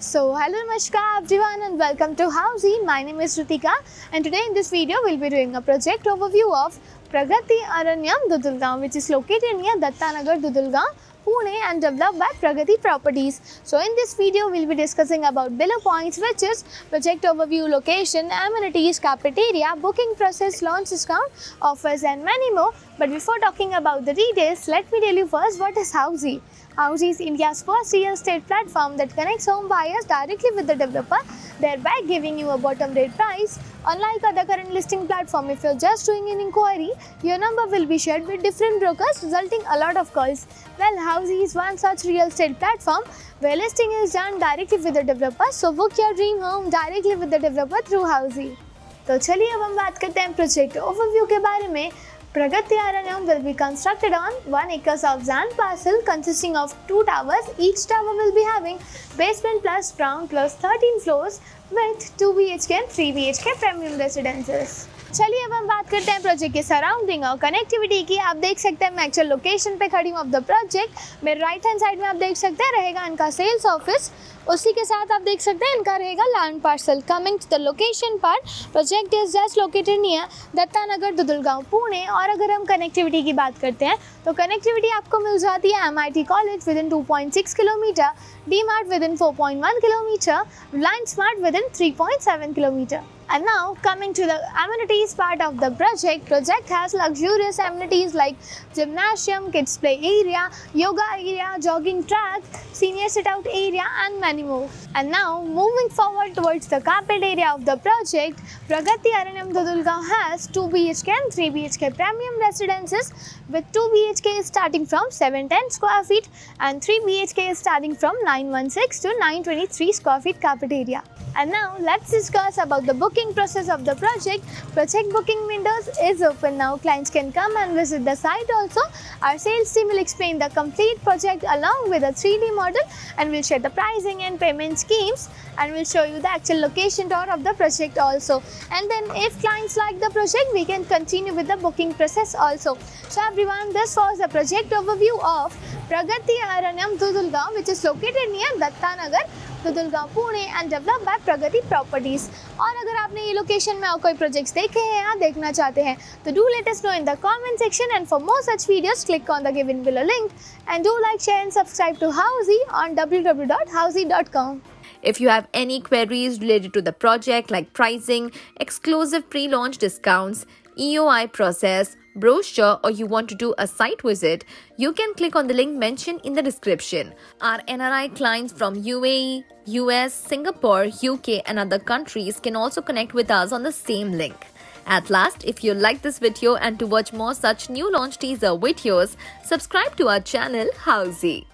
So hello namaskar everyone and welcome to Housey. My name is Ritika and today in this video we'll be doing a project overview of Pragati Aranyam Dudulgaon, which is located near Dattanagar, Dudulgaon, Pune and developed by Pragati Properties. So in this video we'll be discussing about below points, which is project overview, location, amenities, cafeteria, booking process, launch discount, offers and many more. But before talking about the details, let me tell you first what is Housey. Housey is India's first real estate platform that connects home buyers directly with the developer, thereby giving you a bottom rate price. Unlike other current listing platform, if you're just doing an inquiry, your number will be shared with different brokers, resulting a lot of calls. Well, Housey is one such real estate platform where listing is done directly with the developer. So book your dream home directly with the developer through Housey. तो चलिए अब हम बात करते हैं project overview के बारे में. Pragati Aranyam will be constructed on 1 acres of land parcel consisting of 2 towers. Each tower will be having basement plus ground plus 13 floors with 2 BHK and 3 BHK premium residences. चलिए अब हम बात करते हैं project के सराउंडिंग और connectivity की. आप देख सकते हैं मैं एक्चुअल लोकेशन पे खड़ी हूँ ऑफ द प्रोजेक्ट. मेरे राइट हैंड साइड में आप देख सकते हैं रहेगा इनका सेल्स ऑफिस. उसी के साथ आप देख सकते हैं इनका रहेगा land parcel. Coming to the location part, project is just located near Dattanagar, Dudulgaon, Pune. और अगर हम कनेक्टिविटी की बात करते हैं तो कनेक्टिविटी आपको मिल जाती है MIT college with in 2.6 kilometre, DMart with in 4.1 kilometre, Reliance Smart with in 3.7 kilometre. And now coming to the amenities part of the project has luxurious amenities like gymnasium, kids play area, yoga area, jogging track, senior sit out area and many more. And now moving forward towards the carpet area of the project, Pragati Aranyam Dudulgaon has 2 BHK and 3 BHK premium residences with 2 BHK starting from 710 square feet and 3 BHK starting from 916 to 923 square feet carpet area. And now let's discuss about the booking process of the project. Project booking windows is open now. Clients can come and visit the site also. Our sales team will explain the complete project along with a 3D model and we'll share the pricing and payment schemes and we'll show you the actual location tour of the project also. And then if clients like the project, we can continue with the booking process also. So everyone, this was the project overview of Pragati Aranyam Dudulgaon, which is located near Dattanagar, Dudulgaon, Pune and develop by Pragati properties. और अगर आपने ये location में और कोई projects देखे हैं या देखना चाहते हैं तो do let us know in the comment section and for more such videos click on the given below link and do like, share and subscribe to Housey on www.housey.com. If you have any queries related to the project like pricing, exclusive pre-launch discounts, EOI process, brochure, or you want to do a site visit, you can click on the link mentioned in the description. Our NRI clients from UAE, US, Singapore, UK and other countries can also connect with us on the same link. At last, if you like this video and to watch more such new launch teaser videos, subscribe to our channel Housey.